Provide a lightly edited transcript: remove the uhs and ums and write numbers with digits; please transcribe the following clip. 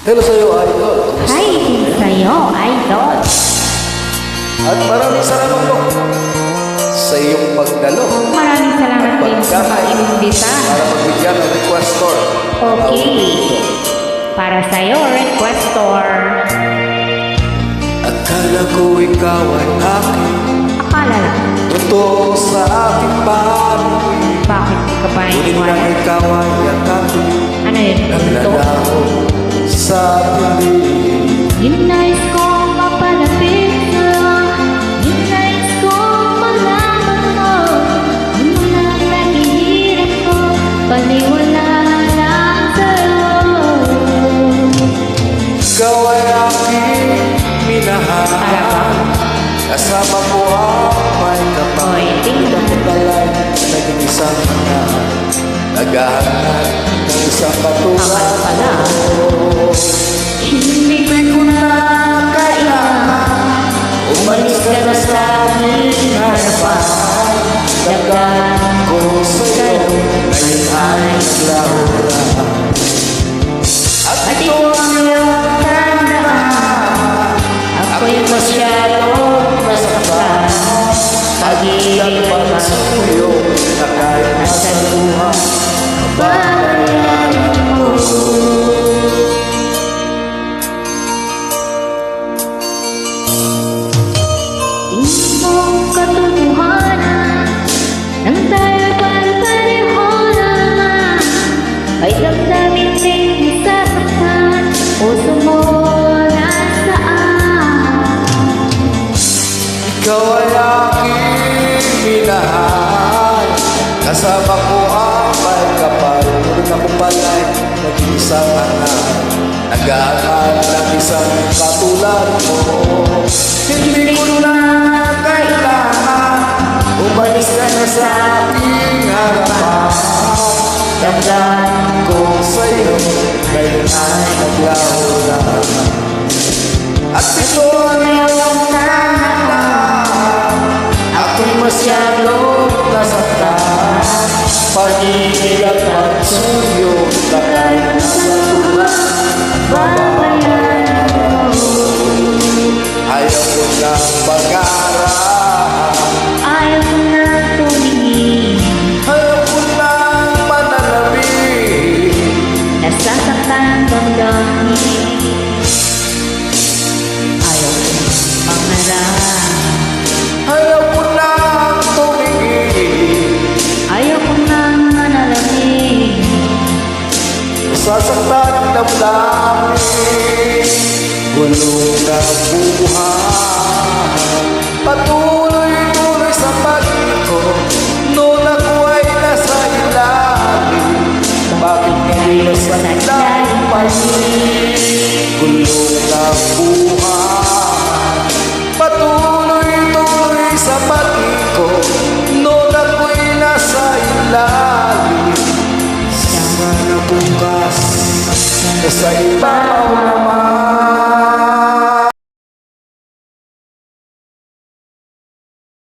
Hello sa'yo, Idol. Hi din sa'yo, Idol. At maraming salamat po sa iyong pagdalo. Maraming salamat din sa pag-imbita. Para magbigyan ng requestor. Okay. Para sa'yo, requestor. Akala ko ikaw ay akin. Akala lang. Totoo sa aking pamilya. Bakit di ka pa Ngunit nang iniwan? ikaw ay yakapin. Ano yun? Ito? Naglalaho sa piling. Ginais ko mapalapit sa'yo. Ginais ko malaman mo. Ano lang naghihirap ko. Paliwala lang sa'yo. Ikaw ay aking minahal. Kasama ko ang may kapal. Oy, tingnan. Ikaw pala'y naging isang mga naghahanap ng isang katulad Pala. Hindi ko na kailangan umalis ka na sa aking harapan. Dagan ko sa'yo ngayon ay lahuran. At ito ang iyong tandaan. Ako'y masyadong masaktan. Pag-ibig ang pagsuyo na kahit nasa luha babayaran mo. Tingin mo ang katotohanan nang tayo pare-pareho naman. Ay damdamin din sasaktan. Puso mo nasaan? Ikaw ay aking minahal. Kasama ko ang may kapal. Ngunit ako pala'y naging isang anak. Nag-aaral ng isang katulad mo. Hindi ko na kailangan umalis ka na sa aking harapan. Damdamin ko sa'yo ngayon ay naglaho na. At ito ang iyong tandaan. Ako'y masyadong nasaktan. Pag-ibig at pagsuyo na kahit nasa luha babayaran mo. Ayaw ko ng pag-aaral. Ayaw ko na tumingin. Ayaw ko ng manalamin. Nasasaktan damdamin. Ayaw ko mangarap. Ayaw ko ng tumingin. Ayaw ko nang manalamin. Nasasaktan ang damdamin. Gulong ng buhay. Patuloy-tuloy sa pag-ikot. Noon ako ay nasa ilalim. Bakit ngayon sa ilalim pa rin? Gulong ng buhay. Patuloy-tuloy sa pag-ikot. Noon ako'y nasa ilalim. Sana bukas nasa ibabaw naman.